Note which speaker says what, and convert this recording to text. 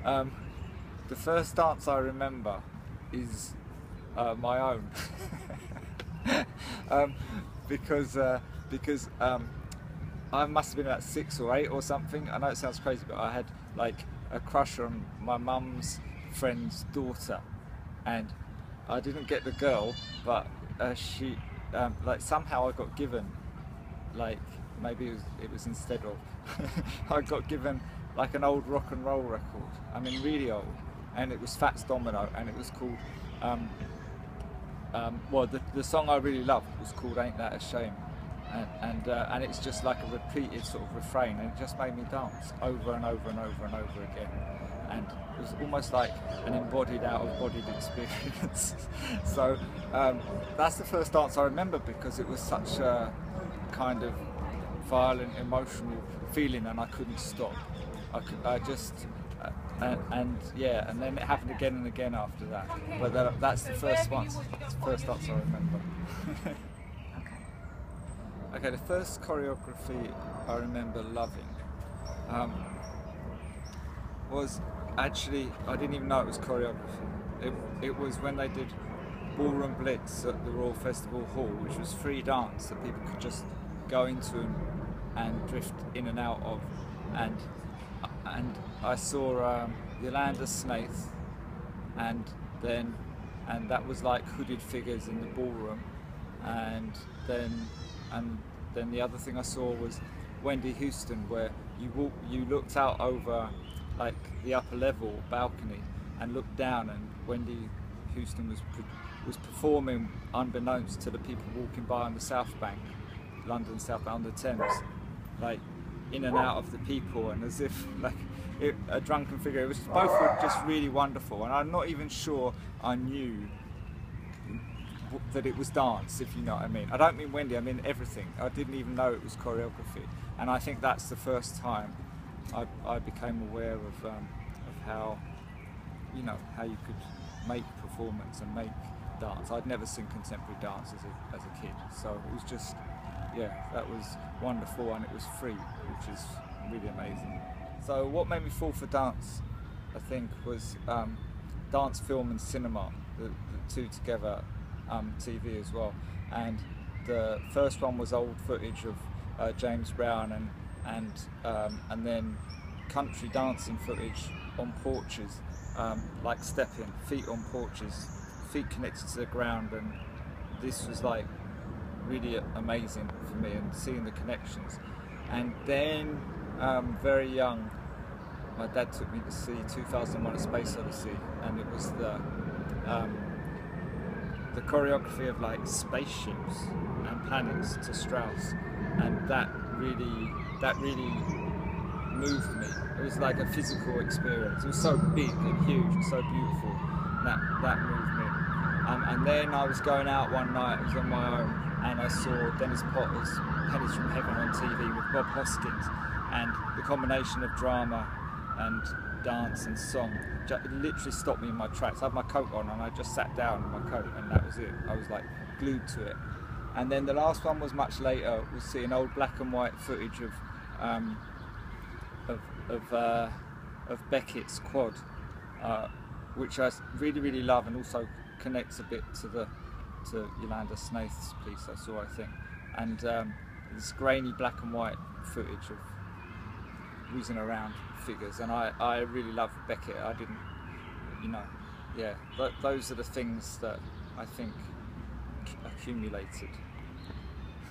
Speaker 1: Um, the first dance I remember is my own, um, because I must have been about 6 or 8 or something. I know it sounds crazy, but I had like a crush on my mum's friend's daughter, and I didn't get the girl, but she like somehow I got given, like maybe it was instead of I got given like an old rock and roll record. I mean, really old, and it was Fats Domino, and it was called um, well, the song I really loved was called "Ain't That a Shame," and it's just like a repeated sort of refrain, and it just made me dance over and over and over and over again, and it was almost like an embodied, out-of-bodied experience. So that's the first dance I remember, because it was such a kind of violent, emotional feeling, and I couldn't stop. I just and yeah, and then it happened again and again after that. But that's the first one. It's the first dance I remember. Okay, the first choreography I remember loving was actually, I didn't even know it was choreography. It was when they did Ballroom Blitz at the Royal Festival Hall, which was free dance that people could just go into and drift in and out of, and I saw Yolanda Snaith, and that was like hooded figures in the ballroom, and then the other thing I saw was Wendy Houston, where you looked out over like the upper level balcony and looked down, and Wendy Houston was performing unbeknownst to the people walking by on the South Bank, London South Bank, on the Thames, like in and out of the people, and as if like a drunken figure. It was both were just really wonderful, and I'm not even sure I knew that it was dance, if you know what I mean. I don't mean Wendy, I mean everything. I didn't even know it was choreography, and I think that's the first time I became aware of how, you know, how you could make performance and make dance. I'd never seen contemporary dance as a kid, so it was just, yeah, that was wonderful, and it was free, which is really amazing. So what made me fall for dance, I think, was dance, film and cinema, the two together, TV as well. And the first one was old footage of James Brown, and then country dancing footage on porches, like stepping, feet on porches, feet connected to the ground, and this was like really amazing for me, and seeing the connections. And then very young, my dad took me to see 2001: A Space Odyssey, and it was the choreography of like spaceships and planets to Strauss, and that really moved me. It was like a physical experience. It was so big and huge and so beautiful, and that moved me. And then I was going out one night, I was on my own, and I saw Dennis Potter's Pennies from Heaven on TV with Bob Hoskins, and the combination of drama and dance and song, it literally stopped me in my tracks. I had my coat on and I just sat down in my coat, and that was it. I was like glued to it. And then the last one was much later, was seeing old black and white footage of Beckett's quad, which I really love, and also connects a bit to Yolanda Snaith's piece I saw, I think. And this grainy black and white footage of whizzing around figures, and I really love Beckett. I didn't, you know, yeah, those are the things that I think accumulated.